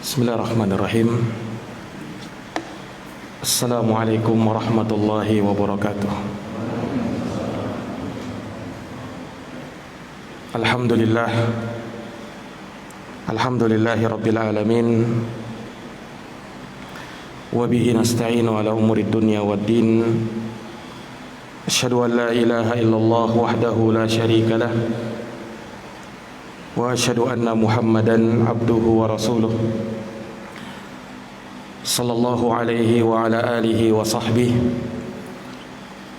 Bismillahirrahmanirrahim. Assalamualaikum warahmatullahi wabarakatuh. Alhamdulillahi rabbil alamin. Wa bihi nasta'inu ala umuri dunya waddin. Asyhadu an la ilaha illallah wahdahu la syarika lah. Wa asyhadu anna Muhammadan abduhu wa rasuluh. Sallallahu alaihi wa ala alihi wa sahbihi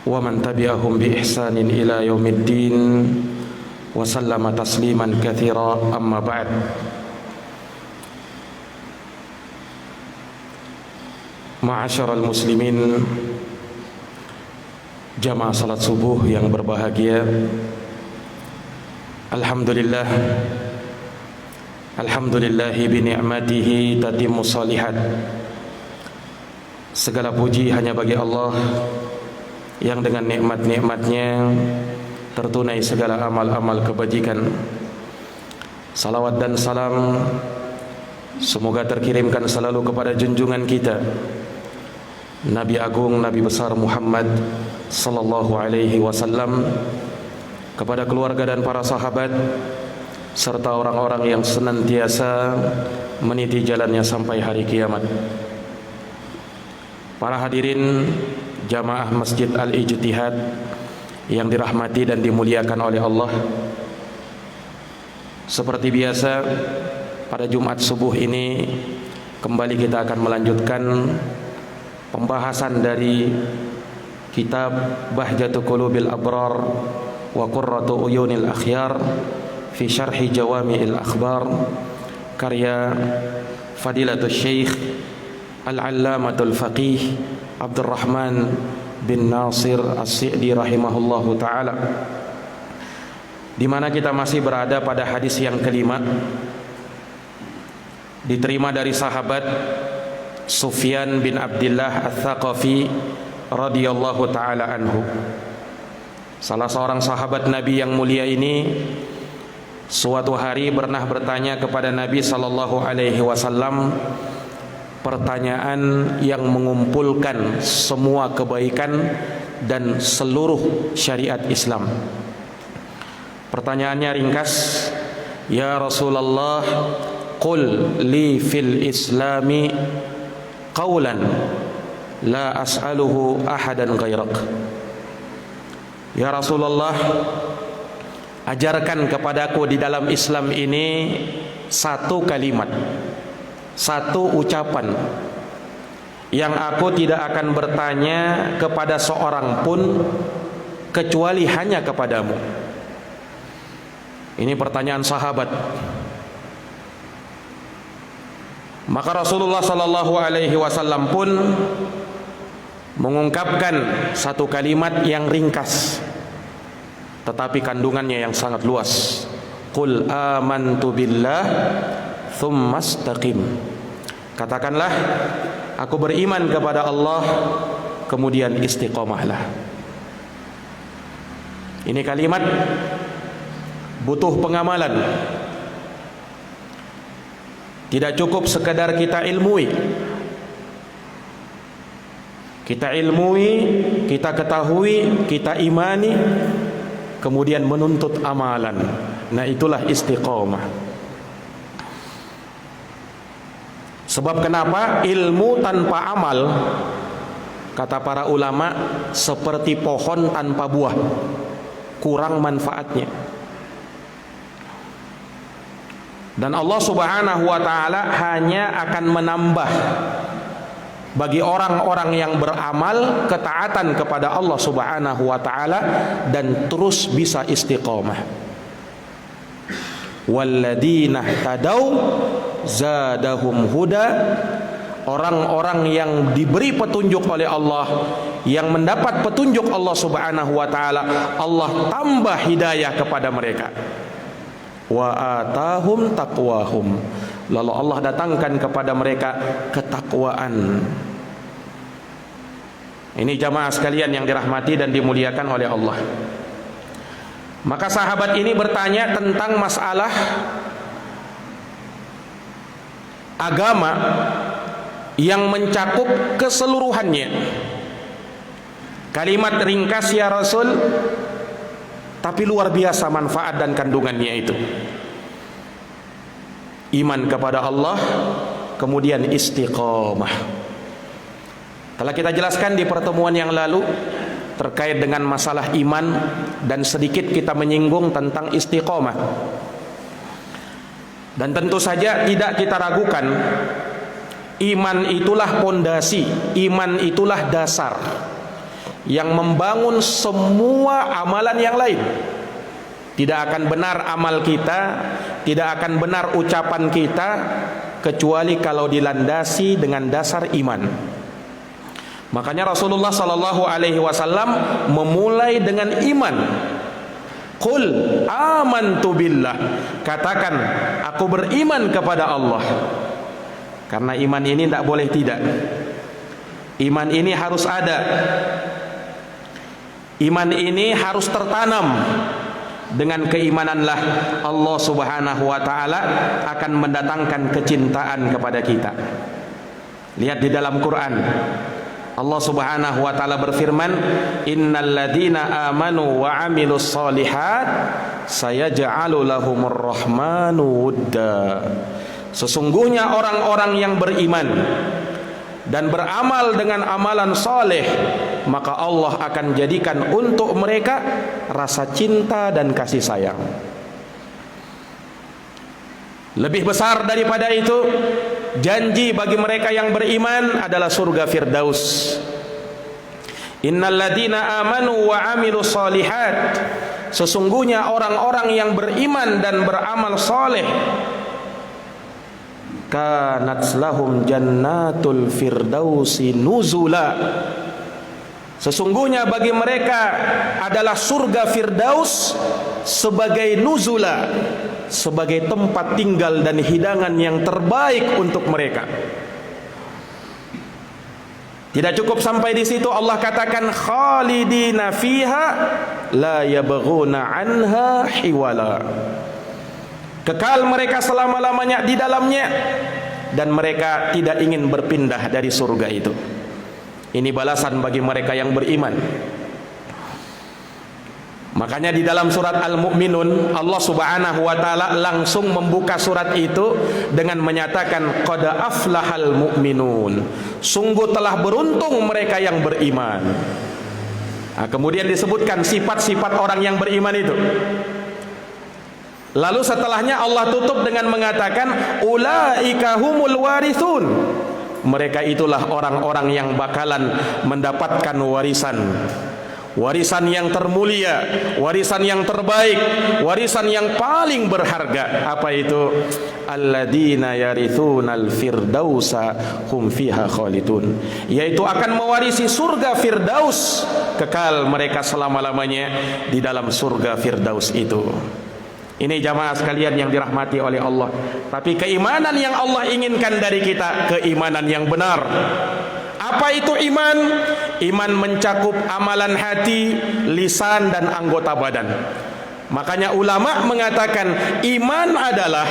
wa man tabi'ahum bi ihsanin ila yaumiddin wa sallama tasliman katsira, amma ba'd. Ma'asyiral muslimin, jamaah salat subuh yang berbahagia, Alhamdulillahi bi ni'matihi tatimmu shalihat. Segala puji hanya bagi Allah yang dengan nikmat-nikmatnya tertunai segala amal-amal kebajikan. Salawat dan salam semoga terkirimkan selalu kepada junjungan kita Nabi Agung, Nabi besar Muhammad sallallahu alaihi wasallam, kepada keluarga dan para sahabat serta orang-orang yang senantiasa meniti jalannya sampai hari kiamat. Para hadirin jamaah Masjid Al-Ijtihad yang dirahmati dan dimuliakan oleh Allah, seperti biasa pada Jumat subuh ini kembali kita akan melanjutkan pembahasan dari kitab Bahjatu Qulubil Abrar wa Qurratu Uyunil Akhyar fi Syarhi Jawami'il Akhbar, karya Fadilatul Syekh Al-Allamatul Faqih Abdurrahman bin Nasir As-Sa'di rahimahullahu ta'ala, di mana kita masih berada pada hadis yang kelima, diterima dari sahabat Sufyan bin Abdullah Ats-Tsaqafi radhiyallahu ta'ala anhu. Salah seorang sahabat Nabi yang mulia ini suatu hari pernah bertanya kepada Nabi sallallahu alaihi wasallam pertanyaan yang mengumpulkan semua kebaikan dan seluruh syariat Islam. Pertanyaannya ringkas, "Ya Rasulullah, qul li fil islami qawlan la as'aluhu ahadan ghairak." Ya Rasulullah, ajarkan kepadaku di dalam Islam ini satu kalimat, satu ucapan yang aku tidak akan bertanya kepada seorang pun kecuali hanya kepadamu. Ini pertanyaan sahabat. Maka Rasulullah sallallahu alaihi wasallam pun mengungkapkan satu kalimat yang ringkas tetapi kandungannya yang sangat luas. Qul amantu billah tsumma istaqim. Katakanlah, aku beriman kepada Allah, kemudian istiqomahlah. Ini kalimat butuh pengamalan. Tidak cukup sekadar kita ilmui. Kita ilmui, kita ketahui, kita imani, kemudian menuntut amalan. Nah, itulah istiqomah. Sebab kenapa? Ilmu tanpa amal, kata para ulama, seperti pohon tanpa buah, kurang manfaatnya. Dan Allah Subhanahu wa ta'ala hanya akan menambah bagi orang-orang yang beramal ketaatan kepada Allah Subhanahu wa ta'ala dan terus bisa istiqomah. Walladzina ihtadaw zadahum huda. Orang-orang yang diberi petunjuk oleh Allah, yang mendapat petunjuk Allah Subhanahu wa ta'ala, Allah tambah hidayah kepada mereka. Wa atahum taqwahum. Lalu Allah datangkan kepada mereka ketakwaan. Ini jamaah sekalian yang dirahmati dan dimuliakan oleh Allah. Maka sahabat ini bertanya tentang masalah agama yang mencakup keseluruhannya. Kalimat ringkas ya Rasul, tapi luar biasa manfaat dan kandungannya itu. Iman kepada Allah, kemudian istiqomah. Telah kita jelaskan di pertemuan yang lalu terkait dengan masalah iman, dan sedikit kita menyinggung tentang istiqomah. Dan tentu saja tidak kita ragukan, iman itulah pondasi, iman itulah dasar yang membangun semua amalan yang lain. Tidak akan benar amal kita, tidak akan benar ucapan kita, kecuali kalau dilandasi dengan dasar iman. Makanya Rasulullah sallallahu alaihi wasallam memulai dengan iman. Qul amantu billah. Katakan, aku beriman kepada Allah. Karena iman ini tidak boleh tidak. Iman ini harus ada. Iman ini harus tertanam. Dengan keimananlah Allah Subhanahu wa taala akan mendatangkan kecintaan kepada kita. Lihat di dalam Quran, Allah Subhanahu wa taala berfirman, "Innal ladzina amanu wa 'amilus shalihat sayaj'alu lahumur rahmanu wudda." Sesungguhnya orang-orang yang beriman dan beramal dengan amalan saleh, maka Allah akan jadikan untuk mereka rasa cinta dan kasih sayang. Lebih besar daripada itu, janji bagi mereka yang beriman adalah surga Firdaus. Innal ladzina amanu wa 'amilus shalihat. Sesungguhnya orang-orang yang beriman dan beramal saleh, kanat lahum jannatul firdausi nuzula. Sesungguhnya bagi mereka adalah surga Firdaus sebagai nuzula, sebagai tempat tinggal dan hidangan yang terbaik untuk mereka. Tidak cukup sampai di situ, Allah katakan khalidina fiha la yabghuna anha hiwala. Kekal mereka selama-lamanya di dalamnya, dan mereka tidak ingin berpindah dari surga itu. Ini balasan bagi mereka yang beriman. Makanya di dalam surat Al-Mu'minun, Allah Subhanahu wa taala langsung membuka surat itu dengan menyatakan qad aflahal mu'minun. Sungguh telah beruntung mereka yang beriman. Nah, kemudian disebutkan sifat-sifat orang yang beriman itu. Lalu setelahnya Allah tutup dengan mengatakan ulaika humul warithun. Mereka itulah orang-orang yang bakalan mendapatkan warisan. Warisan yang termulia, warisan yang terbaik, warisan yang paling berharga. Apa itu? Alladzina yarithunal firdausa hum fiha khalidun. Yaitu akan mewarisi surga Firdaus, kekal mereka selama-lamanya di dalam surga Firdaus itu. Ini jamaah sekalian yang dirahmati oleh Allah. Tapi keimanan yang Allah inginkan dari kita, keimanan yang benar. Apa itu iman? Iman mencakup amalan hati, lisan, dan anggota badan. Makanya ulama mengatakan iman adalah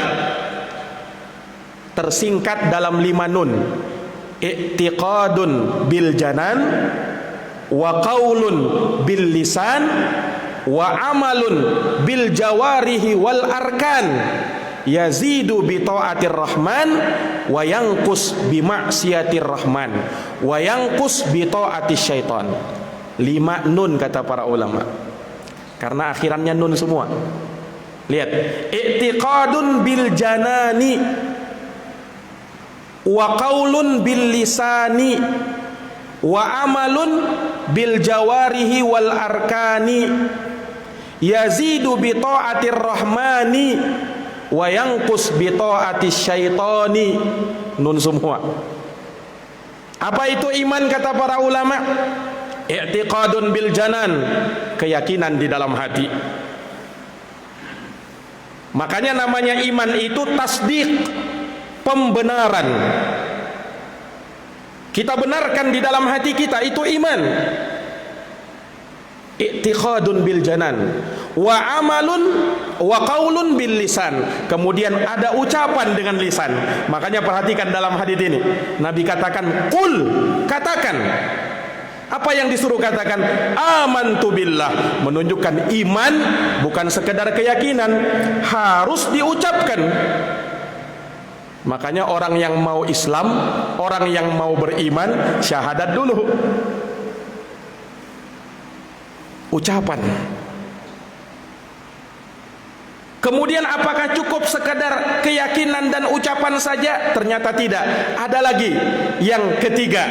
tersingkat dalam 5 nun. I'tiqadun bil janan, wa qaulun bil lisan, wa amalun bil jawarihi wal arkan, yazidu bi taatir rahman wa yanqus bi maksiatir rahman wa yanqus bi taatis syaitan. 5 nun kata para ulama, karena akhirannya nun semua. Lihat, i'tiqadun bil janani wa qaulun bil lisani wa amalun bil jawarihi wal arkani, yazidu bi taatir rahmani wa yanqus bi taatis syaitani. Nun semua. Apa itu iman kata para ulama? I'tiqadun bil janan, keyakinan di dalam hati. Makanya namanya iman itu tasdik, pembenaran. Kita benarkan di dalam hati kita, itu iman. I'tiqadun bil janan wa amalun wa qaulun bil lisan. Kemudian ada ucapan dengan lisan. Makanya perhatikan dalam hadis ini. Nabi katakan, qul, katakan. Apa yang disuruh katakan? Amantu billah, menunjukkan iman bukan sekedar keyakinan, harus diucapkan. Makanya orang yang mau Islam, orang yang mau beriman, syahadat dulu. Ucapan. Kemudian apakah cukup sekedar keyakinan dan ucapan saja? Ternyata tidak. Ada lagi yang ketiga,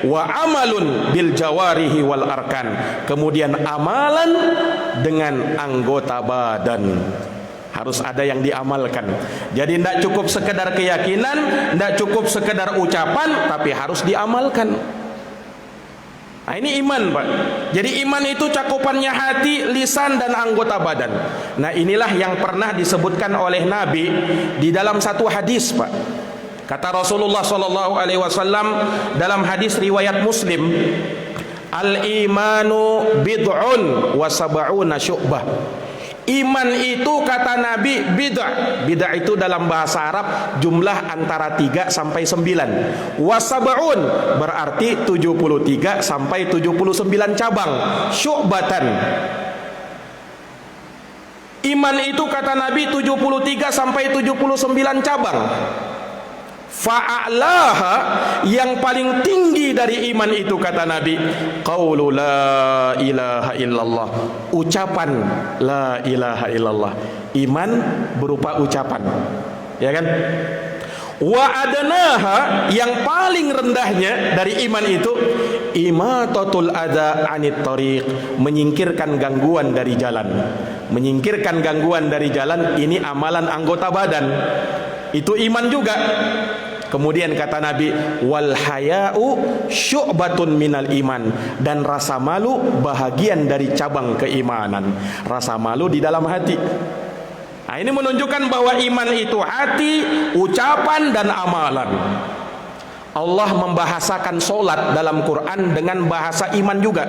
wa amalun bil jawarihi wal arkan. Kemudian amalan dengan anggota badan. Harus ada yang diamalkan. Jadi tidak cukup sekedar keyakinan, tidak cukup sekedar ucapan, tapi harus diamalkan. Nah, ini iman, Pak. Jadi iman itu cakupannya hati, lisan, dan anggota badan. Nah, inilah yang pernah disebutkan oleh Nabi di dalam satu hadis, Pak. Kata Rasulullah SAW dalam hadis riwayat Muslim, al-imanu bid'un wa sab'una syu'bah. Iman itu kata Nabi bid'ah. Bid'ah itu dalam bahasa Arab jumlah antara 3 sampai 9. Wasab'un berarti 73 sampai 79 cabang. Syu'batan. Iman itu kata Nabi 73 sampai 79 cabang. Fa'alaha, yang paling tinggi dari iman itu kata Nabi, qaulu la ilaha illallah, ucapan la ilaha illallah. Iman berupa ucapan, ya kan? Wa adnaha, yang paling rendahnya dari iman itu imatatul adza anit thariq, menyingkirkan gangguan dari jalan. Menyingkirkan gangguan dari jalan, ini amalan anggota badan. Itu iman juga. Kemudian kata Nabi, wal haya'u syu'batun minal iman, dan rasa malu bahagian dari cabang keimanan. Rasa malu di dalam hati. Nah, ini menunjukkan bahwa iman itu hati, ucapan, dan amalan. Allah membahasakan solat dalam Quran dengan bahasa iman juga.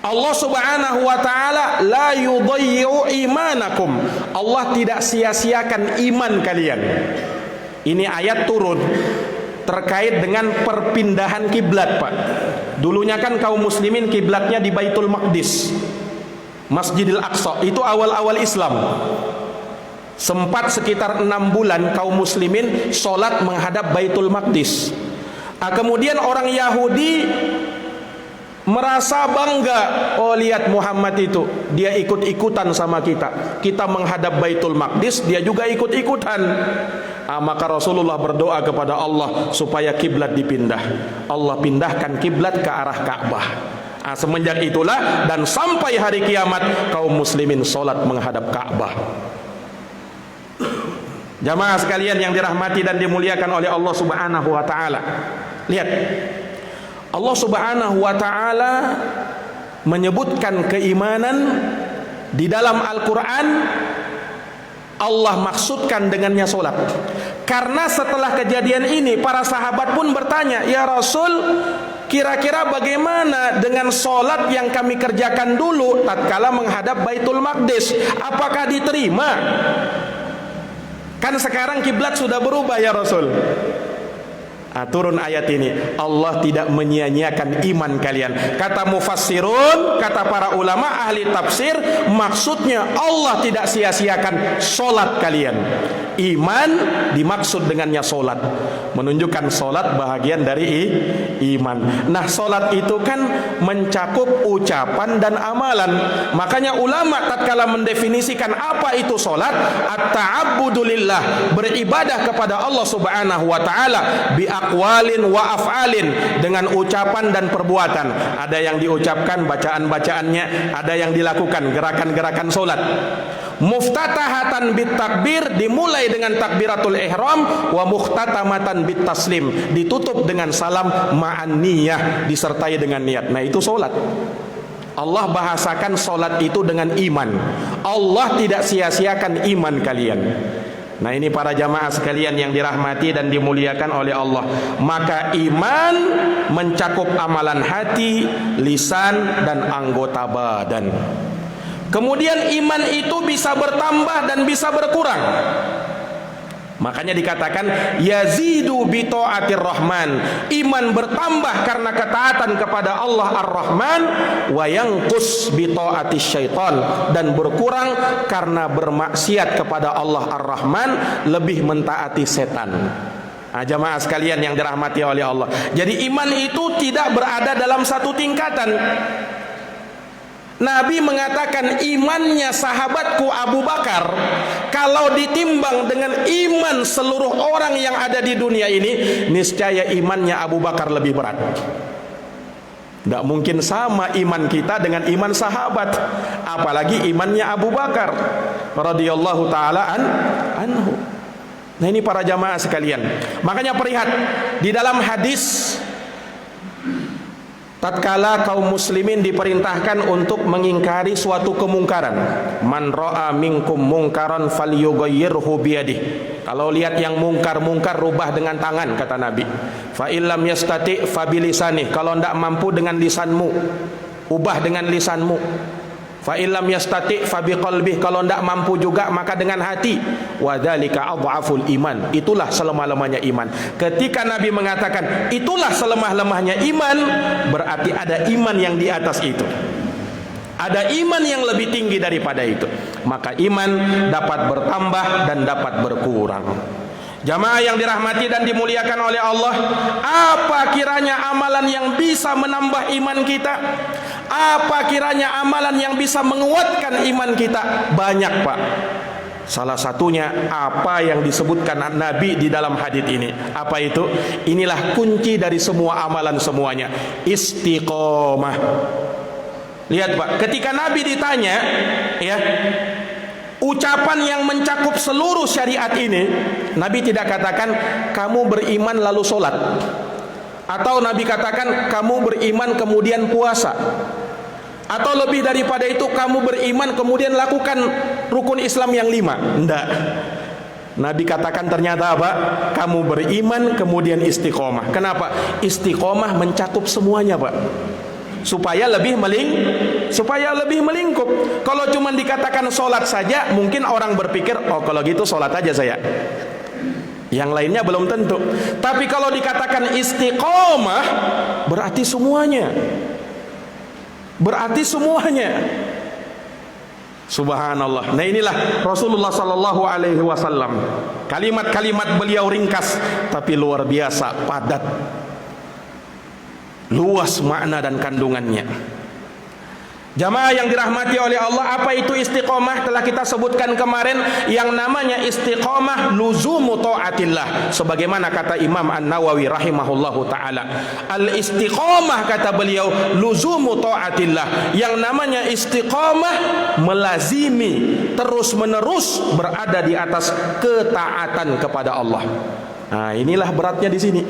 Allah subhanahu wa ta'ala la yudayyi'u imanakum. Allah tidak sia-siakan iman kalian. Ini ayat turun terkait dengan perpindahan kiblat, Pak. Dulunya kan kaum muslimin kiblatnya di Baitul Maqdis, Masjidil Aqsa. Itu awal-awal Islam. Sempat sekitar 6 bulan kaum muslimin sholat menghadap Baitul Maqdis. Kemudian orang Yahudi merasa bangga, oh lihat Muhammad itu, dia ikut-ikutan sama kita. Kita menghadap Baitul Maqdis, dia juga ikut-ikutan. Maka Rasulullah berdoa kepada Allah supaya kiblat dipindah. Allah pindahkan kiblat ke arah Ka'bah. Semenjak itulah dan sampai hari kiamat kaum muslimin sholat menghadap Ka'bah. Jamaah sekalian yang dirahmati dan dimuliakan oleh Allah subhanahu wa ta'ala, lihat, Allah subhanahu wa ta'ala menyebutkan keimanan di dalam Al-Quran. Allah maksudkan dengannya solat. Karena setelah kejadian ini para sahabat pun bertanya, ya Rasul, kira-kira bagaimana dengan solat yang kami kerjakan dulu tatkala menghadap Baitul Maqdis, apakah diterima? Kan sekarang kiblat sudah berubah ya Rasul. Turun ayat ini, Allah tidak menyia-nyiakan iman kalian. Kata mufassirun, kata para ulama ahli tafsir, maksudnya Allah tidak sia-siakan solat kalian. Iman dimaksud dengannya solat, menunjukkan solat bahagian dari iman. Nah, solat itu kan mencakup ucapan dan amalan. Makanya ulama tatkala mendefinisikan apa itu solat, at-ta'abbudu lillah, beribadah kepada Allah subhanahu wa ta'ala bi aqwalin wa af'alin, dengan ucapan dan perbuatan. Ada yang diucapkan bacaan-bacaannya, ada yang dilakukan gerakan-gerakan solat. Muftatahatan bit takbir, dimulai dengan takbiratul ihram, wa mukhtatamatan bit taslim, ditutup dengan salam ma'an niyah, disertai dengan niat. Nah, itu solat. Allah bahasakan solat itu dengan iman. Allah tidak sia-siakan iman kalian. Nah, ini para jamaah sekalian yang dirahmati dan dimuliakan oleh Allah. Maka iman mencakup amalan hati, lisan, dan anggota badan. Kemudian iman itu bisa bertambah dan bisa berkurang. Makanya dikatakan yazidu bi taatir rahman, iman bertambah karena ketaatan kepada Allah Ar-Rahman, wa yanqus bi taatis syaitan, dan berkurang karena bermaksiat kepada Allah Ar-Rahman, lebih mentaati setan. Nah, jamaah sekalian yang dirahmati oleh Allah. Jadi iman itu tidak berada dalam satu tingkatan. Nabi mengatakan imannya sahabatku Abu Bakar kalau ditimbang dengan iman seluruh orang yang ada di dunia ini, niscaya imannya Abu Bakar lebih berat. Tidak mungkin sama iman kita dengan iman sahabat, apalagi imannya Abu Bakar radhiyallahu taala anhu. Nah, ini para jamaah sekalian. Makanya perlihat di dalam hadis, tatkala kaum muslimin diperintahkan untuk mengingkari suatu kemungkaran, man ra'a minkum mungkaran falyughayyirhu biyadihi. Kalau lihat yang mungkar-mungkar, rubah dengan tangan, kata Nabi. Fa illam yastati fa bilisanih. Kalau tidak mampu dengan lisanmu, ubah dengan lisanmu. Fa illam yastati fa biqalbih. Kalau tidak mampu juga maka dengan hati. Wa dzalika adhaful iman. Itulah selemah-lemahnya iman. Ketika Nabi mengatakan itulah selemah-lemahnya iman, berarti ada iman yang di atas itu. Ada iman yang lebih tinggi daripada itu. Maka iman dapat bertambah dan dapat berkurang. Jamaah yang dirahmati dan dimuliakan oleh Allah, apa kiranya amalan yang bisa menambah iman kita? Apa kiranya amalan yang bisa menguatkan iman kita? Banyak, Pak. Salah satunya apa yang disebutkan Nabi di dalam hadis ini. Apa itu? Inilah kunci dari semua amalan semuanya. Istiqomah. Lihat, Pak, ketika Nabi ditanya, ya, ucapan yang mencakup seluruh syariat ini, Nabi tidak katakan kamu beriman lalu sholat, atau Nabi katakan kamu beriman kemudian puasa, atau lebih daripada itu kamu beriman kemudian lakukan rukun Islam yang 5. Enggak. Nabi katakan ternyata apa? Kamu beriman kemudian istiqomah. Kenapa? Istiqomah mencakup semuanya, Pak. Supaya lebih melingkup. Kalau cuma dikatakan sholat saja, mungkin orang berpikir, oh kalau gitu sholat aja saya, yang lainnya belum tentu. Tapi kalau dikatakan istiqomah, berarti semuanya. Subhanallah. Nah, inilah Rasulullah sallallahu alaihi wasallam. Kalimat-kalimat beliau ringkas tapi luar biasa padat, luas makna dan kandungannya. Jamaah yang dirahmati oleh Allah, apa itu istiqomah? Telah kita sebutkan kemarin, yang namanya istiqomah luzumu taatillah. Sebagaimana kata Imam An-Nawawi rahimahullahu taala, al-istiqomah, kata beliau, luzumu taatillah. Yang namanya istiqomah melazimi, terus-menerus berada di atas ketaatan kepada Allah. Nah, inilah beratnya di sini.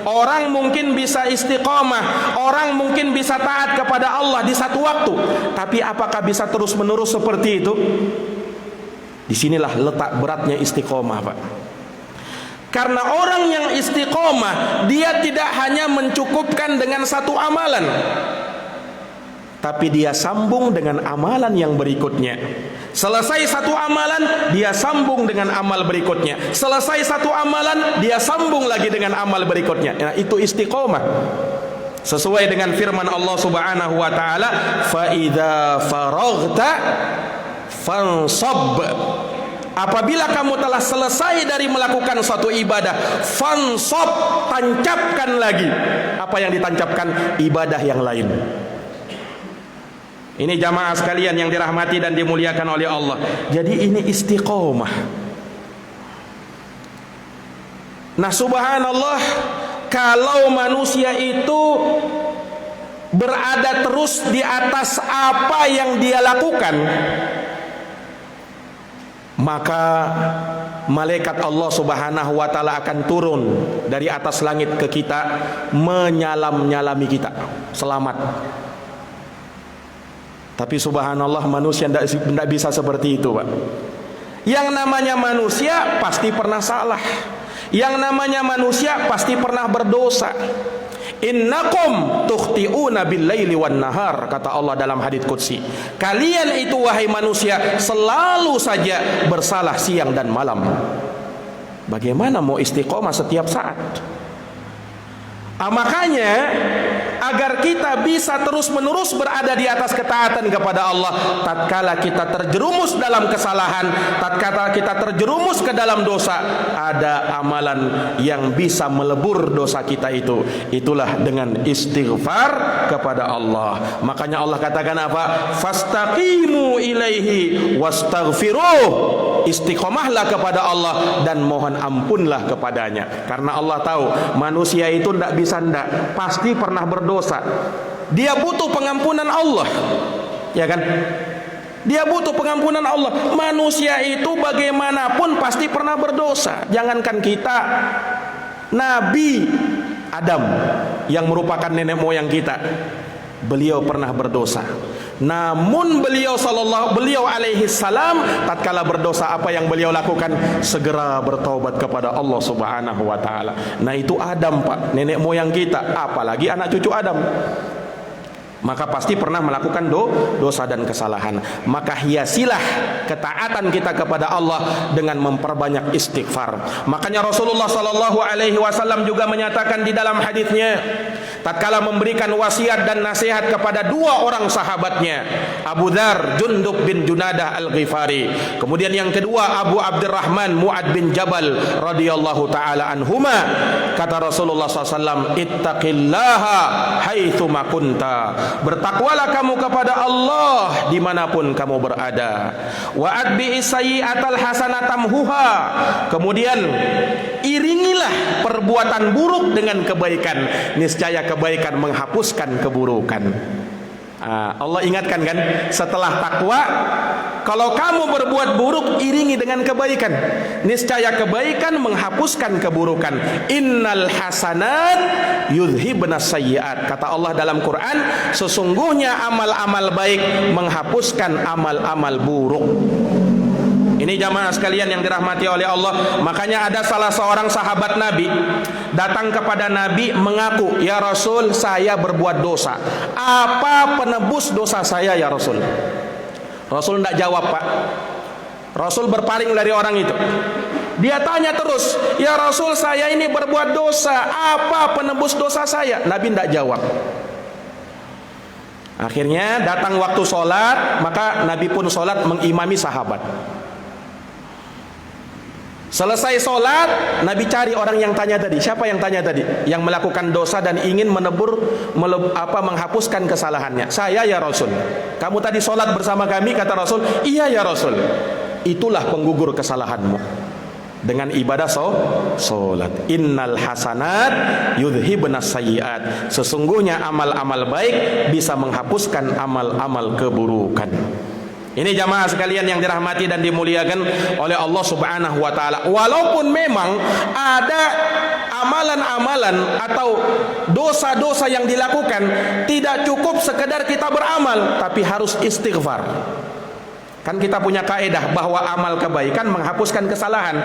Orang mungkin bisa istiqomah, orang mungkin bisa taat kepada Allah di satu waktu, tapi apakah bisa terus menerus seperti itu? Disinilah letak beratnya istiqomah, Pak. Karena orang yang istiqomah, dia tidak hanya mencukupkan dengan satu amalan, tapi dia sambung dengan amalan yang berikutnya. Selesai satu amalan, dia sambung dengan amal berikutnya. Selesai satu amalan, dia sambung lagi dengan amal berikutnya. Nah, itu istiqomah. Sesuai dengan firman Allah Subhanahu wa taala, fa idza faraghta fansab. Apabila kamu telah selesai dari melakukan suatu ibadah, fansab, tancapkan lagi. Apa yang ditancapkan? Ibadah yang lain. Ini jamaah sekalian yang dirahmati dan dimuliakan oleh Allah. Jadi ini istiqomah. Nah, subhanallah, kalau manusia itu berada terus di atas apa yang dia lakukan, maka malaikat Allah Subhanahu wa taala akan turun dari atas langit ke kita, menyalam-nyalami kita. Selamat. Tapi subhanallah, manusia tidak bisa seperti itu, Pak. Yang namanya manusia pasti pernah salah. Yang namanya manusia pasti pernah berdosa. Innakum tukhti'una bil-laili wan-nahar, kata Allah dalam hadits qudsi. Kalian itu wahai manusia selalu saja bersalah siang dan malam. Bagaimana mau istiqomah setiap saat? Makanya agar kita bisa terus-menerus berada di atas ketaatan kepada Allah, tatkala kita terjerumus dalam kesalahan, tatkala kita terjerumus ke dalam dosa, ada amalan yang bisa melebur dosa kita itu. Itulah dengan istighfar kepada Allah. Makanya Allah katakan apa? Fastaqimu ilaihi wastaghfiruh. Istiqomahlah kepada Allah dan mohon ampunlah kepadanya. Karena Allah tahu manusia itu tidak bisa pasti pernah berdosa. Dia butuh pengampunan Allah, ya kan? Dia butuh pengampunan Allah. Manusia itu bagaimanapun pasti pernah berdosa. Jangankan kita, Nabi Adam yang merupakan nenek moyang kita, beliau pernah berdosa. Namun beliau alaihi salam tatkala berdosa, apa yang beliau lakukan? Segera bertaubat kepada Allah Subhanahu wa taala. Nah, itu Adam, Pak, nenek moyang kita, apalagi anak cucu Adam. Maka pasti pernah melakukan dosa dan kesalahan. Maka hiasilah ketaatan kita kepada Allah dengan memperbanyak istighfar. Makanya Rasulullah sallallahu alaihi wasallam juga menyatakan di dalam hadisnya, tatkala memberikan wasiat dan nasihat kepada dua orang sahabatnya, Abu Dzar, Jundub bin Junadah Al-Ghifari. Kemudian yang kedua Abu Abdurrahman Mu'ad bin Jabal radhiyallahu taala anhuma. Kata Rasulullah SAW, ittaqillaha haitsu ma kunta. Bertakwalah kamu kepada Allah dimanapun kamu berada. Wa atbi'i sayyi'atal hasanatamhuha. Kemudian iringilah perbuatan buruk dengan kebaikan, niscaya kebaikan menghapuskan keburukan. Allah ingatkan kan, setelah takwa, kalau kamu berbuat buruk, iringi dengan kebaikan, niscaya kebaikan menghapuskan keburukan. Innal hasanat yudhibnas sayyiat. Kata Allah dalam Quran, sesungguhnya amal-amal baik menghapuskan amal-amal buruk. Ini jamaah sekalian yang dirahmati oleh Allah. Makanya ada salah seorang sahabat Nabi datang kepada Nabi mengaku, ya Rasul, saya berbuat dosa. Apa penebus dosa saya ya Rasul? Rasul tidak jawab, Pak. Rasul berpaling dari orang itu. Dia tanya terus, ya Rasul, saya ini berbuat dosa, apa penebus dosa saya? Nabi tidak jawab. Akhirnya datang waktu sholat, maka Nabi pun sholat mengimami sahabat. Selesai sholat, Nabi cari orang yang tanya tadi. Siapa yang tanya tadi? Yang melakukan dosa dan ingin menghapuskan kesalahannya. Saya ya Rasul. Kamu tadi sholat bersama kami, kata Rasul. Iya ya Rasul. Itulah penggugur kesalahanmu dengan ibadah sholat. Innal hasanat yudhibnas sayyiat. Sesungguhnya amal-amal baik bisa menghapuskan amal-amal keburukan. Ini jamaah sekalian yang dirahmati dan dimuliakan oleh Allah Subhanahu wa taala. Walaupun memang ada amalan-amalan atau dosa-dosa yang dilakukan, tidak cukup sekedar kita beramal, tapi harus istighfar. Kan kita punya kaidah bahwa amal kebaikan menghapuskan kesalahan.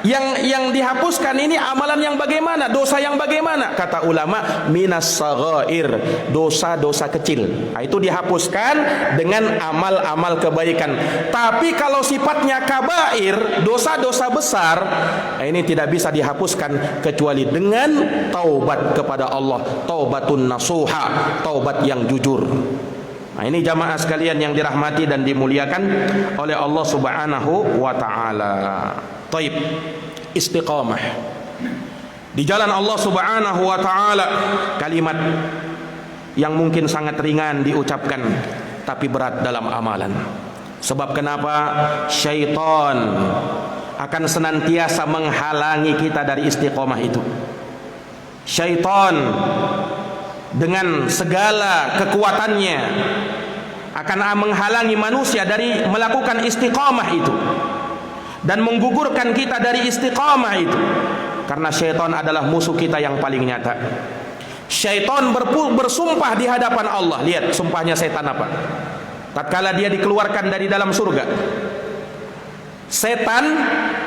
Yang dihapuskan ini amalan yang bagaimana? Dosa yang bagaimana? Kata ulama, minas saghair, dosa-dosa kecil. Nah, itu dihapuskan dengan amal-amal kebaikan. Tapi kalau sifatnya kabair, dosa-dosa besar, ini tidak bisa dihapuskan kecuali dengan taubat kepada Allah, taubatun nasuha, taubat yang jujur. Nah, ini jamaah sekalian yang dirahmati dan dimuliakan oleh Allah Subhanahu wa taala. Taib, istiqamah di jalan Allah Subhanahu wa taala, kalimat yang mungkin sangat ringan diucapkan tapi berat dalam amalan. Sebab kenapa? Syaitan akan senantiasa menghalangi kita dari istiqamah itu. Syaitan dengan segala kekuatannya akan menghalangi manusia dari melakukan istiqamah itu dan menggugurkan kita dari istiqamah itu, karena syaitan adalah musuh kita yang paling nyata. Syaitan bersumpah di hadapan Allah. Lihat sumpahnya setan apa? Tatkala dia dikeluarkan dari dalam surga, setan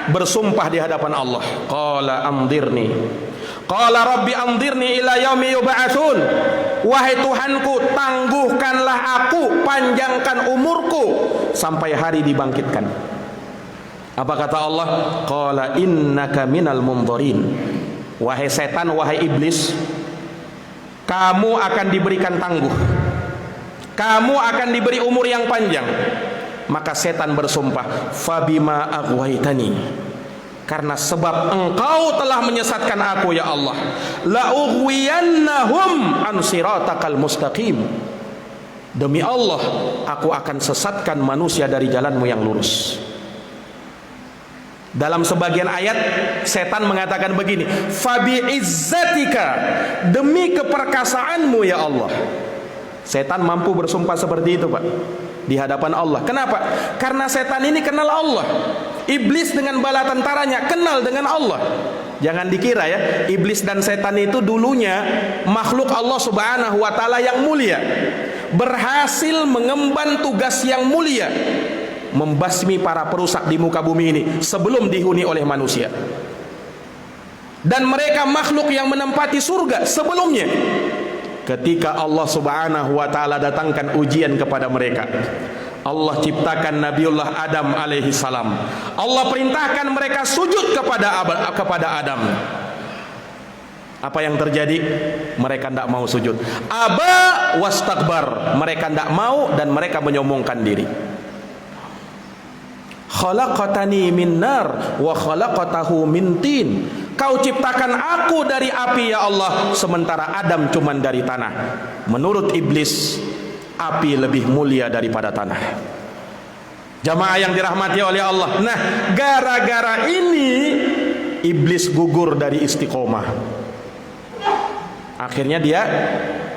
bersumpah di hadapan Allah. Qala amdirni Qala rabbi anzirni ila yaumi yub'atsun. Wahai Tuhanku, tangguhkanlah aku, panjangkan umurku sampai hari dibangkitkan. Apa kata Allah? Qala innaka minal munzirin. Wahai setan, wahai iblis, kamu akan diberikan tangguh, kamu akan diberi umur yang panjang. Maka setan bersumpah, fabima aghwaytani, karena sebab engkau telah menyesatkan aku ya Allah, la ughwiyannahum an siratakal mustaqim. Demi Allah, aku akan sesatkan manusia dari jalanmu yang lurus. Dalam sebagian ayat setan mengatakan begini, fabi izzatika, demi keperkasaanmu ya Allah. Setan mampu bersumpah seperti itu, Pak, di hadapan Allah. Kenapa? Karena setan ini kenal Allah. Iblis dengan bala tentaranya kenal dengan Allah. Jangan dikira ya, iblis dan setan itu dulunya makhluk Allah Subhanahu wa taala yang mulia, berhasil mengemban tugas yang mulia, membasmi para perusak di muka bumi ini sebelum dihuni oleh manusia. Dan mereka makhluk yang menempati surga sebelumnya. Ketika Allah Subhanahu wa taala datangkan ujian kepada mereka, Allah ciptakan Nabiullah Adam alaihi salam. Allah perintahkan mereka sujud kepada Adam. Apa yang terjadi? Mereka tidak mau sujud. Aba wastakbar. Mereka tidak mau dan mereka menyombongkan diri. Khalaqatani min nar wa khalaqatahu min tin. Kau ciptakan aku dari api ya Allah, sementara Adam cuman dari tanah. Menurut iblis, api lebih mulia daripada tanah. Jamaah yang dirahmati oleh Allah. Nah, gara-gara ini iblis gugur dari istiqomah. Akhirnya dia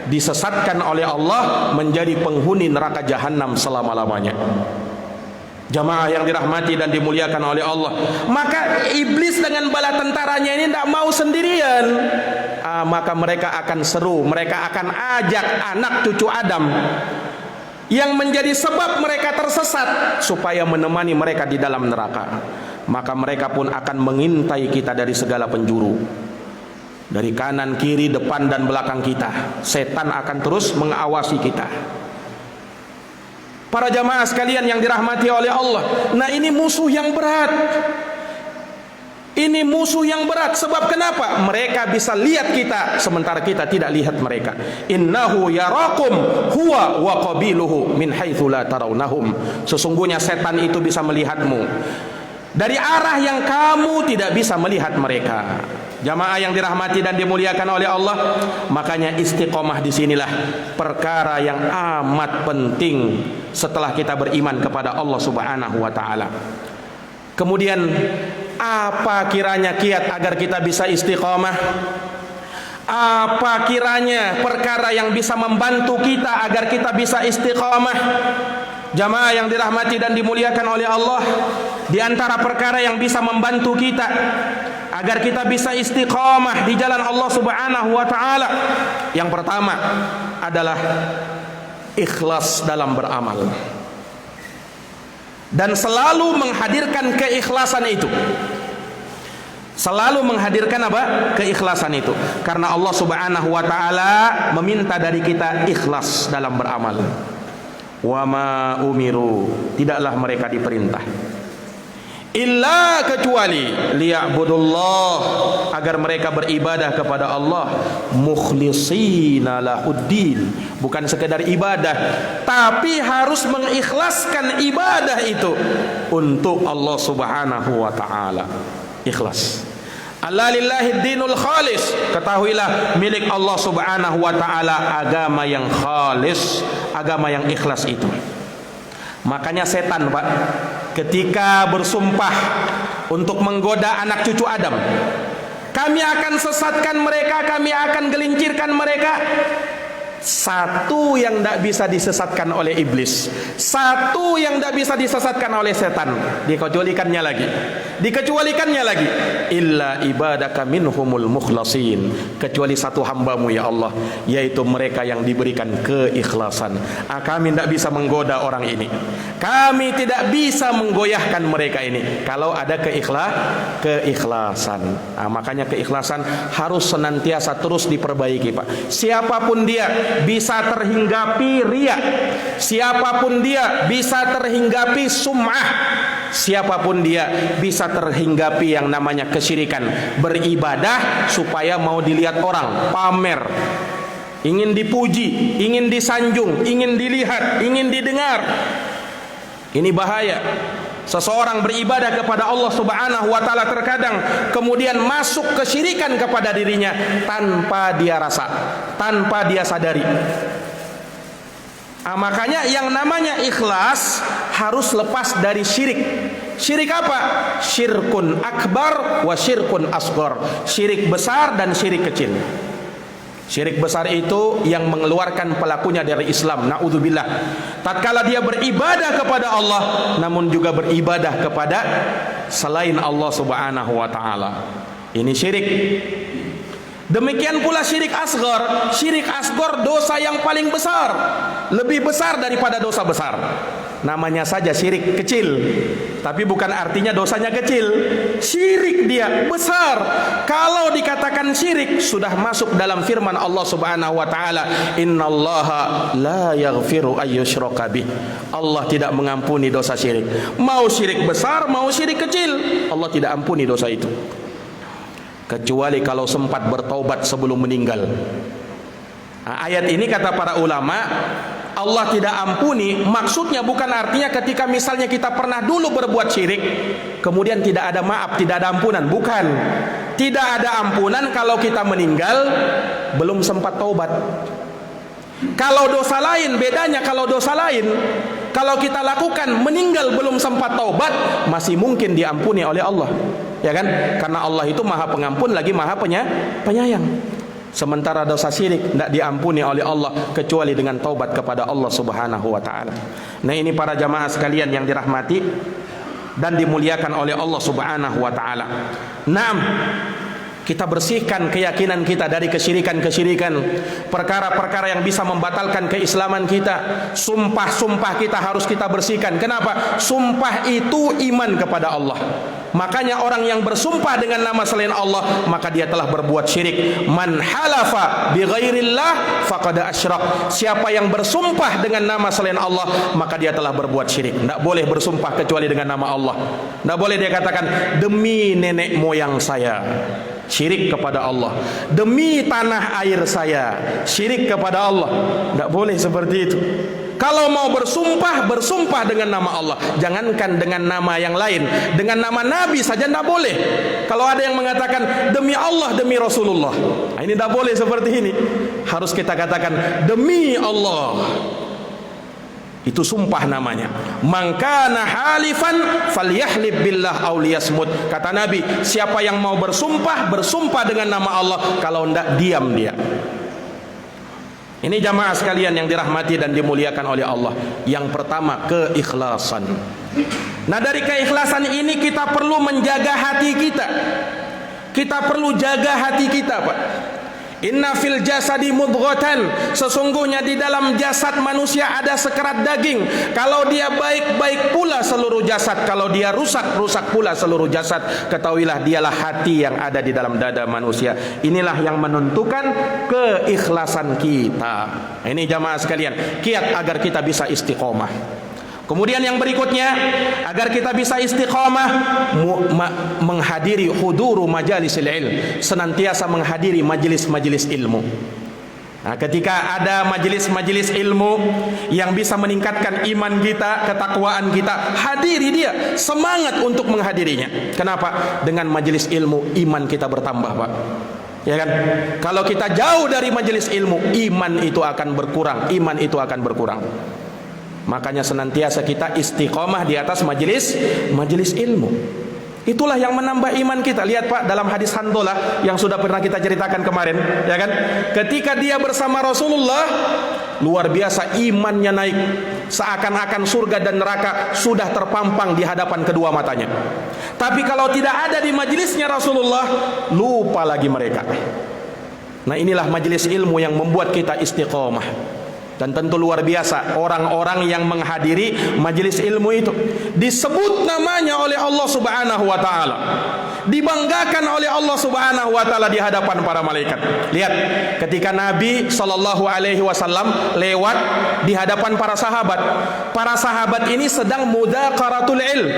disesatkan oleh Allah menjadi penghuni neraka jahanam selama-lamanya. Jamaah yang dirahmati dan dimuliakan oleh Allah. Maka iblis dengan bala tentaranya ini tidak mau sendirian. Maka mereka akan seru, mereka akan ajak anak cucu Adam yang menjadi sebab mereka tersesat supaya menemani mereka di dalam neraka. Maka mereka pun akan mengintai kita dari segala penjuru, dari kanan, kiri, depan dan belakang kita. Setan akan terus mengawasi kita. Para jamaah sekalian yang dirahmati oleh Allah, nah ini musuh yang berat. Ini musuh yang berat. Sebab kenapa? Mereka bisa lihat kita sementara kita tidak lihat mereka. Innahu yarakum huwa wa qabiluhu min haitsu la tarawnahum. Sesungguhnya setan itu bisa melihatmu dari arah yang kamu tidak bisa melihat mereka. Jamaah yang dirahmati dan dimuliakan oleh Allah, makanya istiqomah disinilah perkara yang amat penting setelah kita beriman kepada Allah Subhanahu wa taala. Kemudian apa kiranya kiat agar kita bisa istiqomah? Apa kiranya perkara yang bisa membantu kita agar kita bisa istiqomah? Jamaah yang dirahmati dan dimuliakan oleh Allah, di antara perkara yang bisa membantu kita agar kita bisa istiqomah di jalan Allah Subhanahu wa taala, yang pertama adalah ikhlas dalam beramal. Dan selalu menghadirkan keikhlasan itu. Selalu menghadirkan apa? Keikhlasan itu. Karena Allah Subhanahu wa taala meminta dari kita ikhlas dalam beramal. Wa ma umiru, tidaklah mereka diperintah illa kecuali liya'budullah, agar mereka beribadah kepada Allah mukhlishina lahuddin, bukan sekedar ibadah tapi harus mengikhlaskan ibadah itu untuk Allah Subhanahu wa taala. Ikhlas. Alla lillahi dinul khalis, ketahuilah milik Allah Subhanahu wa taala agama yang khalis, agama yang ikhlas itu. Makanya setan, Pak, ketika bersumpah untuk menggoda anak cucu Adam, kami akan sesatkan mereka, kami akan gelincirkan mereka. Satu yang tidak bisa disesatkan oleh iblis, satu yang tidak bisa disesatkan oleh setan, dikecualikannya lagi, Dikecualikannya lagi, illa ibadaka minhumul mukhlasin, kecuali satu hambamu ya Allah, yaitu mereka yang diberikan keikhlasan. Kami tidak bisa menggoda orang ini, kami tidak bisa menggoyahkan mereka ini kalau ada keikhlasan. Makanya keikhlasan harus senantiasa terus diperbaiki, Pak. Siapapun dia bisa terhinggapi riya, siapapun dia bisa terhinggapi sum'ah, siapapun dia bisa terhinggapi yang namanya kesyirikan. Beribadah supaya mau dilihat orang, pamer, ingin dipuji, ingin disanjung, ingin dilihat, ingin didengar. Ini bahaya. Seseorang beribadah kepada Allah Subhanahu wa taala terkadang kemudian masuk kesyirikan kepada dirinya tanpa dia rasa, tanpa dia sadari. Makanya yang namanya ikhlas harus lepas dari syirik. Syirik apa? Syirkun akbar wa syirkun asghar. Syirik besar dan syirik kecil. Syirik besar itu yang mengeluarkan pelakunya dari Islam, naudzubillah. Tatkala dia beribadah kepada Allah namun juga beribadah kepada selain Allah Subhanahu wa taala. Ini syirik. Demikian pula syirik asghar. Syirik asghar dosa yang paling besar, lebih besar daripada dosa besar. Namanya saja syirik kecil, tapi bukan artinya dosanya kecil. Syirik dia besar. Kalau dikatakan syirik, sudah masuk dalam firman Allah Subhanahu wa taala, innallaha la yaghfiru ayyushraka bih. Allah tidak mengampuni dosa syirik. Mau syirik besar, mau syirik kecil, Allah tidak ampuni dosa itu, kecuali kalau sempat bertaubat sebelum meninggal. Ayat ini kata para ulama, Allah tidak ampuni maksudnya bukan artinya ketika misalnya kita pernah dulu berbuat syirik kemudian tidak ada maaf, tidak ada ampunan. Bukan. Tidak ada ampunan kalau kita meninggal belum sempat taubat. Kalau dosa lain bedanya, kalau dosa lain kalau kita lakukan meninggal belum sempat taubat masih mungkin diampuni oleh Allah. Ya kan? Karena Allah itu Maha Pengampun lagi Maha Penyayang. Sementara dosa syirik tidak diampuni oleh Allah kecuali dengan taubat kepada Allah Subhanahu wa taala. Nah, ini para jamaah sekalian yang dirahmati dan dimuliakan oleh Allah Subhanahu wa taala. Naam, kita bersihkan keyakinan kita dari kesyirikan-kesyirikan, perkara-perkara yang bisa membatalkan keislaman kita. Sumpah-sumpah kita harus kita bersihkan. Kenapa? Sumpah itu iman kepada Allah. Makanya orang yang bersumpah dengan nama selain Allah, maka dia telah berbuat syirik. Man halafa bi ghairillah faqad asyrak. Siapa yang bersumpah dengan nama selain Allah, maka dia telah berbuat syirik. Tidak boleh bersumpah kecuali dengan nama Allah. Tidak boleh dia katakan demi nenek moyang saya, syirik kepada Allah. Demi tanah air saya, syirik kepada Allah. Tidak boleh seperti itu. Kalau mau bersumpah, bersumpah dengan nama Allah. Jangankan dengan nama yang lain, dengan nama Nabi saja tidak boleh. Kalau ada yang mengatakan demi Allah, demi Rasulullah, ini tidak boleh seperti ini. Harus kita katakan demi Allah. Itu sumpah namanya. Man kana halifan falyahlib billah aw liyasmut. Kata Nabi, siapa yang mau bersumpah, bersumpah dengan nama Allah. Kalau tidak, diam dia. Ini jamaah sekalian yang dirahmati dan dimuliakan oleh Allah. Yang pertama, keikhlasan. Nah, dari keikhlasan ini kita perlu menjaga hati kita. Kita perlu jaga hati kita, Pak. Inna fil jasadi mudghatan. Sesungguhnya di dalam jasad manusia ada sekerat daging. Kalau dia baik, baik pula seluruh jasad. Kalau dia rusak, rusak pula seluruh jasad. Ketahuilah dialah hati yang ada di dalam dada manusia. Inilah yang menentukan keikhlasan kita. Ini jamaah sekalian, kiat agar kita bisa istiqomah. Kemudian yang berikutnya, agar kita bisa istiqamah, menghadiri huduru majalisil ilm, senantiasa menghadiri majelis-majelis ilmu. Nah, ketika ada majelis-majelis ilmu yang bisa meningkatkan iman kita, ketakwaan kita, hadiri dia, semangat untuk menghadirinya. Kenapa? Dengan majelis ilmu iman kita bertambah, Pak. Ya kan? Kalau kita jauh dari majelis ilmu, iman itu akan berkurang, iman itu akan berkurang. Makanya senantiasa kita istiqomah di atas majelis ilmu. Itulah yang menambah iman kita. Lihat Pak, dalam hadis Handolah yang sudah pernah kita ceritakan kemarin, ya kan? Ketika dia bersama Rasulullah, luar biasa imannya naik, seakan-akan surga dan neraka sudah terpampang di hadapan kedua matanya. Tapi kalau tidak ada di majelisnya Rasulullah, lupa lagi mereka. Nah, inilah majelis ilmu yang membuat kita istiqomah. Dan tentu luar biasa orang-orang yang menghadiri majelis ilmu itu, disebut namanya oleh Allah Subhanahu wa taala, dibanggakan oleh Allah Subhanahu wa taala di hadapan para malaikat. Lihat ketika Nabi sallallahu alaihi wasallam lewat di hadapan para sahabat. Para sahabat ini sedang mudaqaratul ilm,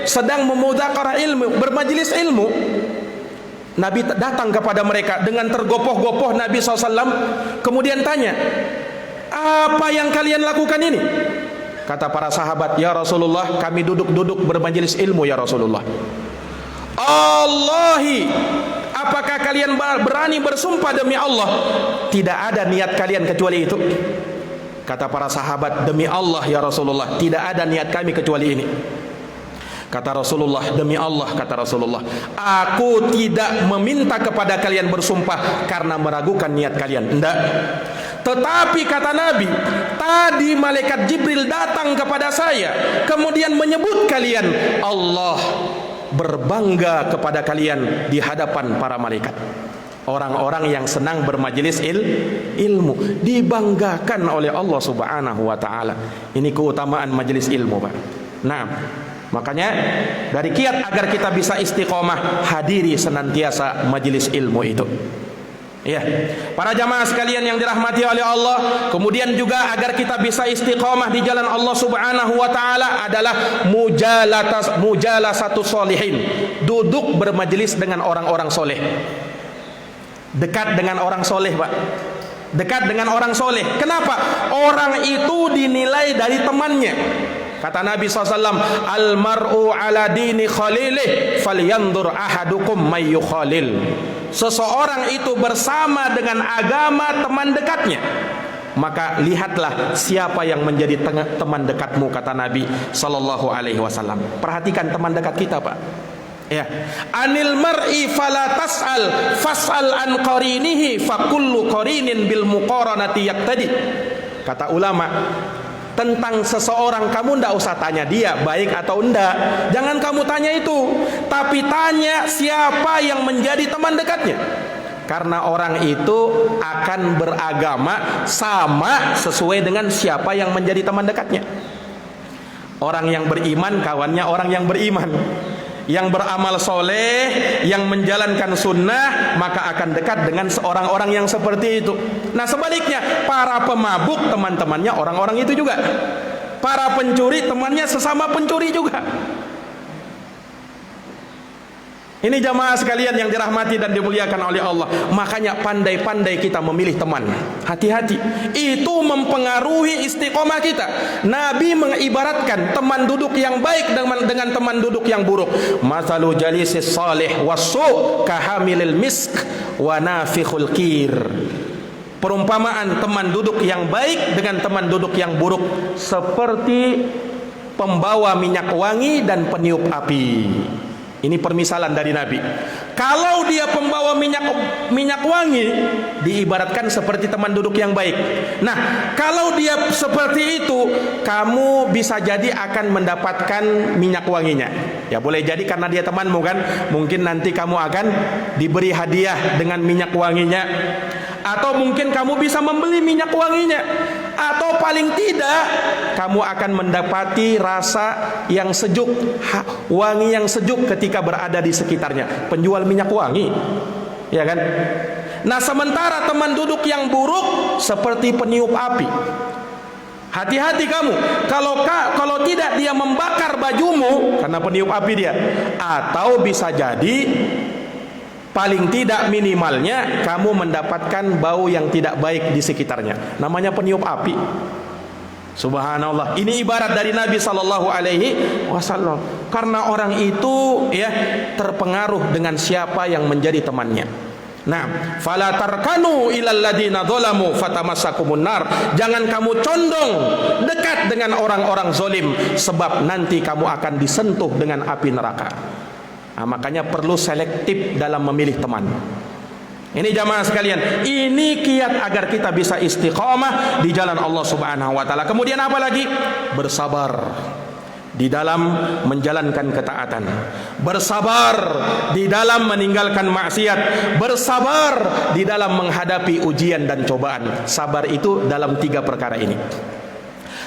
sedang memudaqarah ilmu, bermajelis ilmu. Nabi datang kepada mereka dengan tergopoh-gopoh. Nabi SAW kemudian tanya, apa yang kalian lakukan ini? Kata para sahabat, ya Rasulullah, kami duduk-duduk bermajelis ilmu ya Rasulullah. Allahi, apakah kalian berani bersumpah demi Allah tidak ada niat kalian kecuali itu? Kata para sahabat, demi Allah ya Rasulullah, tidak ada niat kami kecuali ini. Kata Rasulullah, demi Allah, kata Rasulullah, aku tidak meminta kepada kalian bersumpah karena meragukan niat kalian. Tidak. Tetapi kata Nabi, tadi malaikat Jibril datang kepada saya, kemudian menyebut kalian, Allah berbangga kepada kalian di hadapan para malaikat. Orang-orang yang senang bermajelis ilmu dibanggakan oleh Allah Subhanahu wa taala. Ini keutamaan majelis ilmu, Pak. Nah, makanya dari kiat agar kita bisa istiqomah, hadiri senantiasa majelis ilmu itu. Ya, para jamaah sekalian yang dirahmati oleh Allah, kemudian juga agar kita bisa istiqomah di jalan Allah Subhanahu wa taala adalah mujalasatu sholihin, duduk bermajelis dengan orang-orang soleh. Dekat dengan orang soleh, Pak. Dekat dengan orang soleh. Kenapa? Orang itu dinilai dari temannya. Kata Nabi SAW, Al-mar'u ala dini khalilih, falyandur ahadukum may yukhalil. Seseorang itu bersama dengan agama teman dekatnya, maka lihatlah siapa yang menjadi teman dekatmu, kata Nabi SAW. Perhatikan teman dekat kita, Pak. Ya, anil mar'i fala tas'al fas'al an qarinihi fa kullu qarinin bil muqaranati yaqtadi. Kata ulama, tentang seseorang kamu ndak usah tanya dia baik atau enggak, jangan kamu tanya itu, tapi tanya siapa yang menjadi teman dekatnya. Karena orang itu akan beragama sama sesuai dengan siapa yang menjadi teman dekatnya. Orang yang beriman kawannya orang yang beriman, yang beramal soleh, yang menjalankan sunnah, maka akan dekat dengan orang-orang yang seperti itu. Nah sebaliknya, para pemabuk teman-temannya orang-orang itu juga. Para pencuri temannya sesama pencuri juga. Ini jamaah sekalian yang dirahmati dan dimuliakan oleh Allah. Makanya pandai-pandai kita memilih teman. Hati-hati. Itu mempengaruhi istiqomah kita. Nabi mengibaratkan teman duduk yang baik dengan teman duduk yang buruk. Mathalu jalisis salih wassu kahamilil misk wa nafikhul kir. Perumpamaan teman duduk yang baik dengan teman duduk yang buruk seperti pembawa minyak wangi dan peniup api. Ini permisalan dari Nabi. Kalau dia pembawa minyak wangi, diibaratkan seperti teman duduk yang baik. Nah, kalau dia seperti itu, kamu bisa jadi akan mendapatkan minyak wanginya. Ya boleh jadi karena dia temanmu kan, mungkin nanti kamu akan diberi hadiah dengan minyak wanginya. Atau mungkin kamu bisa membeli minyak wanginya. Atau paling tidak kamu akan mendapati rasa yang sejuk, wangi yang sejuk ketika berada di sekitarnya penjual minyak wangi, ya kan? Nah sementara teman duduk yang buruk seperti peniup api. Hati-hati kamu, kalau tidak dia membakar bajumu karena peniup api dia, atau bisa jadi paling tidak minimalnya kamu mendapatkan bau yang tidak baik di sekitarnya. Namanya peniup api. Subhanallah. Ini ibarat dari Nabi sallallahu alaihi wasallam. Karena orang itu ya terpengaruh dengan siapa yang menjadi temannya. Nah, fala tarkanu ilal ladina dzalamu fatamassakumun nar. Jangan kamu condong dekat dengan orang-orang zalim sebab nanti kamu akan disentuh dengan api neraka. Nah, makanya perlu selektif dalam memilih teman. Ini jamaah sekalian, ini kiat agar kita bisa istiqamah di jalan Allah Subhanahu wa taala. Kemudian apa lagi? Bersabar di dalam menjalankan ketaatan, bersabar di dalam meninggalkan maksiat, bersabar di dalam menghadapi ujian dan cobaan. Sabar itu dalam 3 perkara ini.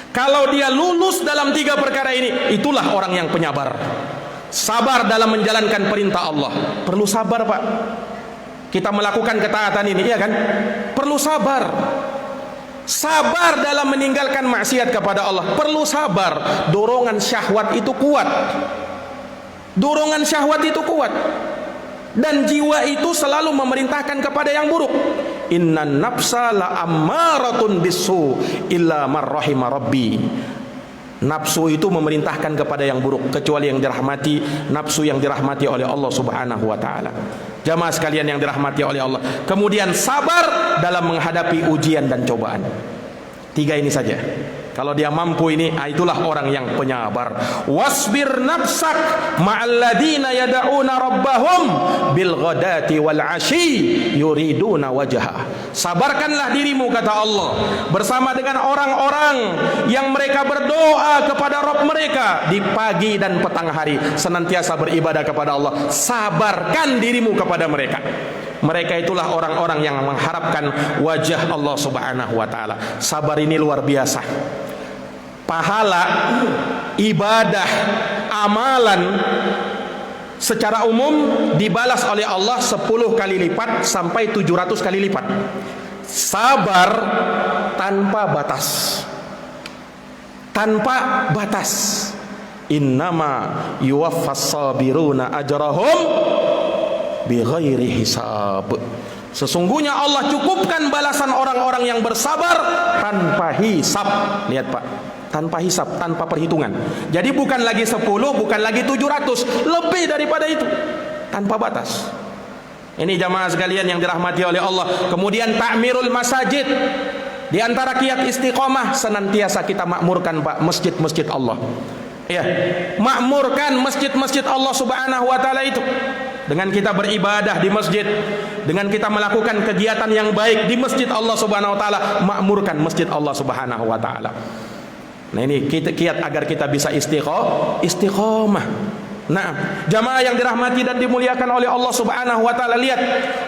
Kalau dia lulus dalam 3 perkara ini, itulah orang yang penyabar. Sabar dalam menjalankan perintah Allah. Perlu sabar, Pak. Kita melakukan ketaatan ini, iya kan? Perlu sabar. Sabar dalam meninggalkan maksiat kepada Allah. Perlu sabar. Dorongan syahwat itu kuat. Dorongan syahwat itu kuat. Dan jiwa itu selalu memerintahkan kepada yang buruk. Innan nafsa la ammaratun bisu illa man rahima rabbi. Nafsu itu memerintahkan kepada yang buruk, kecuali yang dirahmati, nafsu yang dirahmati oleh Allah Subhanahu wa taala. Jamaah sekalian yang dirahmati oleh Allah. Kemudian sabar dalam menghadapi ujian dan cobaan. 3 ini saja. Kalau dia mampu ini, itulah orang yang penyabar. Wasbir nafsak ma'alladina yada'una rabbahum bil ghadati wal ashi yuriduna wajha. Sabarkanlah dirimu, kata Allah, bersama dengan orang-orang yang mereka berdoa kepada Rabb mereka di pagi dan petang hari, senantiasa beribadah kepada Allah. Sabarkan dirimu kepada mereka. Mereka itulah orang-orang yang mengharapkan wajah Allah Subhanahu wa taala. Sabar ini luar biasa. Pahala, ibadah, amalan secara umum dibalas oleh Allah 10 kali lipat sampai 700 kali lipat. Sabar tanpa batas. Tanpa batas. Innama yuwaffas sabiruna ajrahum bighairi hisab. Sesungguhnya Allah cukupkan balasan orang-orang yang bersabar tanpa hisab. Lihat, Pak, tanpa hisab, tanpa perhitungan. Jadi bukan lagi 10, bukan lagi 700, lebih daripada itu, tanpa batas. Ini jamaah sekalian yang dirahmati oleh Allah. Kemudian ta'mirul masajid. Di antara kiat istiqomah, senantiasa kita makmurkan, Pak, masjid-masjid Allah. Ya, makmurkan masjid-masjid Allah Subhanahu wa taala itu. Dengan kita beribadah di masjid, dengan kita melakukan kegiatan yang baik di masjid Allah Subhanahu wa taala, makmurkan masjid Allah Subhanahu wa taala. Nah, ini kiat agar kita bisa istiqomah. Nah, jamaah yang dirahmati dan dimuliakan oleh Allah Subhanahu wa taala, lihat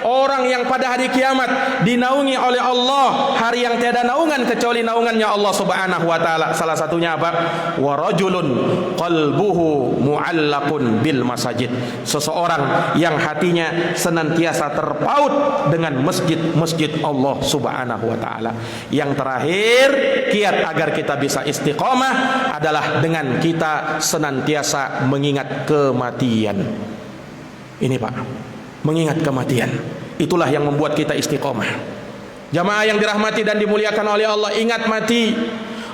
orang yang pada hari kiamat dinaungi oleh Allah, hari yang tiada naungan kecuali naungannya Allah Subhanahu wa taala. Salah satunya apa? Wa rajulun qalbuhu mu'allaqun bil masajid. Seseorang yang hatinya senantiasa terpaut dengan masjid-masjid Allah Subhanahu wa taala. Yang terakhir, kiat agar kita bisa istiqomah adalah dengan kita senantiasa mengingat kematian. Ini, Pak, mengingat kematian. Itulah yang membuat kita istiqomah. Jamaah yang dirahmati dan dimuliakan oleh Allah, ingat mati.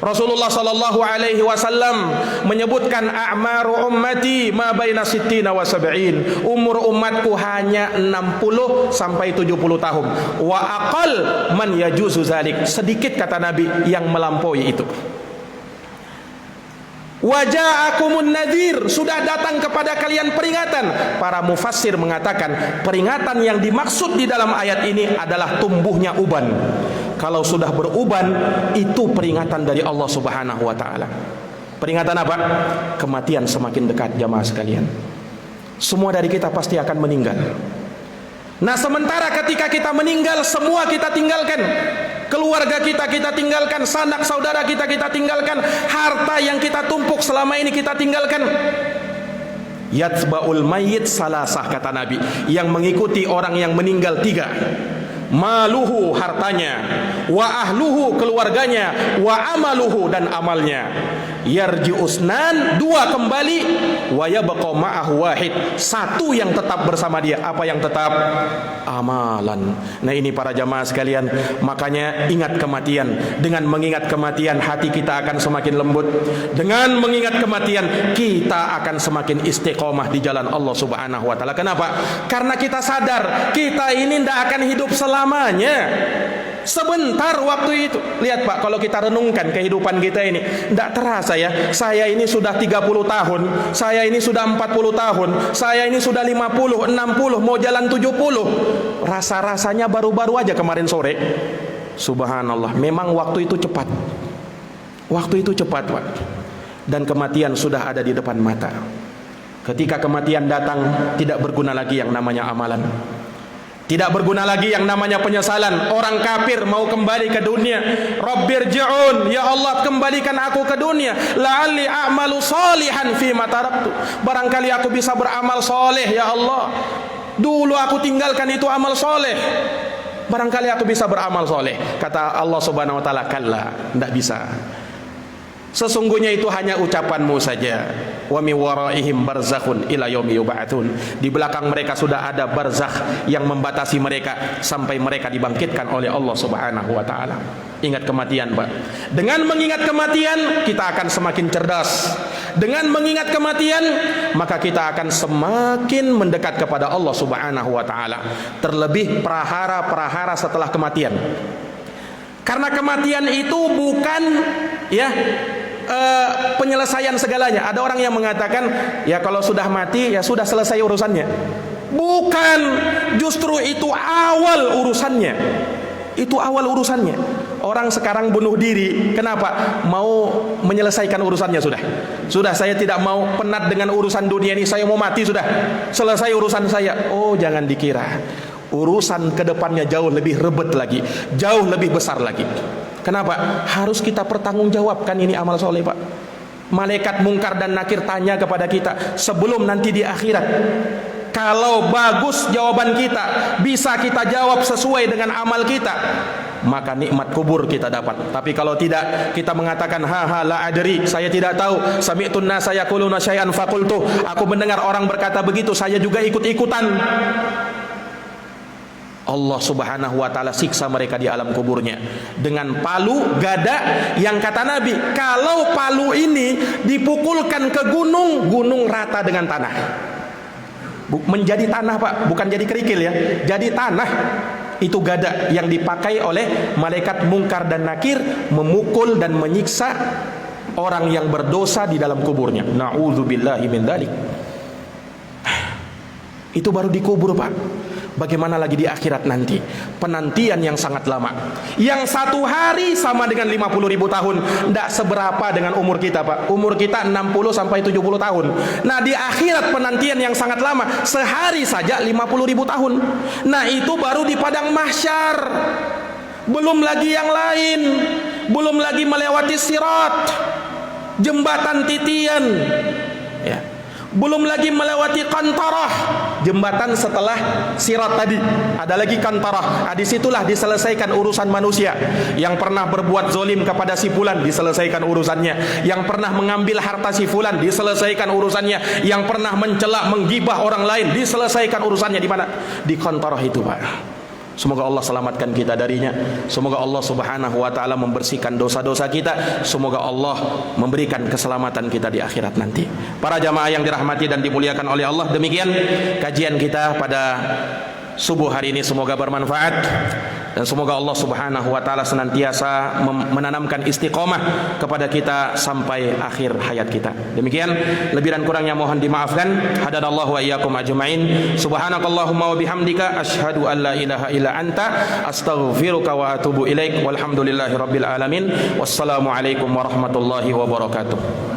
Rasulullah sallallahu alaihi wasallam menyebutkan a'maru ummati ma baina sittina wa sab'in. Umur umatku hanya 60 sampai 70 tahun. Wa aqal man yajuzu zalik. Sedikit, kata Nabi, yang melampaui itu. Waja'akumun nadhir, sudah datang kepada kalian peringatan. Para mufassir mengatakan peringatan yang dimaksud di dalam ayat ini adalah tumbuhnya uban. Kalau sudah beruban, itu peringatan dari Allah Subhanahu wa taala. Peringatan apa? Kematian semakin dekat, jamaah sekalian. Semua dari kita pasti akan meninggal. Nah, sementara ketika kita meninggal, semua kita tinggalkan. Keluarga kita tinggalkan, sanak saudara kita tinggalkan, harta yang kita tumpuk selama ini kita tinggalkan. Yatsba'ul mayyit salasah, kata Nabi, yang mengikuti orang yang meninggal 3. Maluhu, hartanya, wa ahluhu, keluarganya, wa amaluhu, dan amalnya. Yarji'usnan, 2 kembali, wa yabqa ma'ahu wahid, 1 yang tetap bersama dia. Apa yang tetap? Amalan. Nah, ini para jamaah sekalian, makanya ingat kematian. Dengan mengingat kematian, hati kita akan semakin lembut. Dengan mengingat kematian, kita akan semakin istiqomah di jalan Allah Subhanahu wa taala. Kenapa? Karena kita sadar kita ini tidak akan hidup selamanya. Sebentar waktu itu. Lihat Pak, kalau kita renungkan kehidupan kita ini, tidak terasa ya. Saya ini sudah 30 tahun, saya ini sudah 40 tahun, saya ini sudah 50, 60, mau jalan 70. Rasa-rasanya baru-baru aja kemarin sore. Subhanallah, memang waktu itu cepat. Waktu itu cepat Pak. Dan kematian sudah ada di depan mata. Ketika kematian datang, tidak berguna lagi yang namanya amalan. Tidak berguna lagi yang namanya penyesalan. Orang kafir mau kembali ke dunia. Rabbirji'un, ya Allah kembalikan aku ke dunia. La'alli a'malu salihan fima taraktu. Barangkali aku bisa beramal soleh ya Allah. Dulu aku tinggalkan itu amal soleh. Barangkali aku bisa beramal soleh. Kata Allah Subhanahu wa taala, kalla, tidak bisa. Sesungguhnya itu hanya ucapanmu saja. Wa mi waraihim barzakhun ila yaumi yub'atsun. Di belakang mereka sudah ada barzakh yang membatasi mereka sampai mereka dibangkitkan oleh Allah Subhanahu wa taala. Ingat kematian, Pak. Dengan mengingat kematian, kita akan semakin cerdas. Dengan mengingat kematian, maka kita akan semakin mendekat kepada Allah Subhanahu wa taala. Terlebih prahara-prahara setelah kematian. Karena kematian itu bukan ya penyelesaian segalanya. Ada orang yang mengatakan ya kalau sudah mati ya sudah selesai urusannya. Bukan, justru itu awal urusannya. Itu awal urusannya. Orang sekarang bunuh diri, kenapa? Mau menyelesaikan urusannya sudah. Sudah, saya tidak mau penat dengan urusan dunia ini, saya mau mati sudah. Selesai urusan saya. Oh, jangan dikira. Urusan kedepannya jauh lebih rebet lagi, jauh lebih besar lagi. Kenapa? Harus kita pertanggungjawabkan ini amal soleh, Pak. Malaikat mungkar dan nakir tanya kepada kita sebelum nanti di akhirat. Kalau bagus jawaban kita, bisa kita jawab sesuai dengan amal kita, maka nikmat kubur kita dapat. Tapi kalau tidak, kita mengatakan ha la adri, saya tidak tahu. Sami'tun nasa yaquluna syai'an faqultu, aku mendengar orang berkata begitu, saya juga ikut-ikutan. Allah Subhanahu wa taala siksa mereka di alam kuburnya dengan palu gada yang kata Nabi, kalau palu ini dipukulkan ke gunung, gunung rata dengan tanah. Menjadi tanah, Pak, bukan jadi kerikil ya. Jadi tanah. Itu gada yang dipakai oleh malaikat mungkar dan nakir memukul dan menyiksa orang yang berdosa di dalam kuburnya. Na'udzubillahi min dzalik. Itu baru dikubur, Pak. Bagaimana lagi di akhirat nanti? Penantian yang sangat lama. Yang satu hari sama dengan 50.000 tahun. Tidak seberapa dengan umur kita, Pak. Umur kita 60 sampai 70 tahun. Nah, di akhirat penantian yang sangat lama. Sehari saja 50.000 tahun. Nah, itu baru di padang mahsyar. Belum lagi yang lain. Belum lagi melewati sirat, jembatan titian, ya. Belum lagi melewati kantarah, jembatan setelah sirat tadi. Ada lagi kantarah. Disitulah diselesaikan urusan manusia. Yang pernah berbuat zolim kepada si fulan, diselesaikan urusannya. Yang pernah mengambil harta si fulan, diselesaikan urusannya. Yang pernah mencela, menggibah orang lain, diselesaikan urusannya. Di mana? Di kantarah itu, Pak. Semoga Allah selamatkan kita darinya. Semoga Allah Subhanahu wa taala membersihkan dosa-dosa kita. Semoga Allah memberikan keselamatan kita di akhirat nanti. Para jamaah yang dirahmati dan dimuliakan oleh Allah, demikian kajian kita pada subuh hari ini, semoga bermanfaat dan semoga Allah Subhanahu wa taala senantiasa menanamkan istiqomah kepada kita sampai akhir hayat kita. Demikian, lebih dan kurangnya mohon dimaafkan. Hadanallahu wa iyyakum ajmain. Subhanakallahumma wa bihamdika asyhadu an la ilaha illa anta astaghfiruka wa atubu ilaik. Walhamdulillahirabbil alamin. Wassalamu alaikum warahmatullahi wabarakatuh.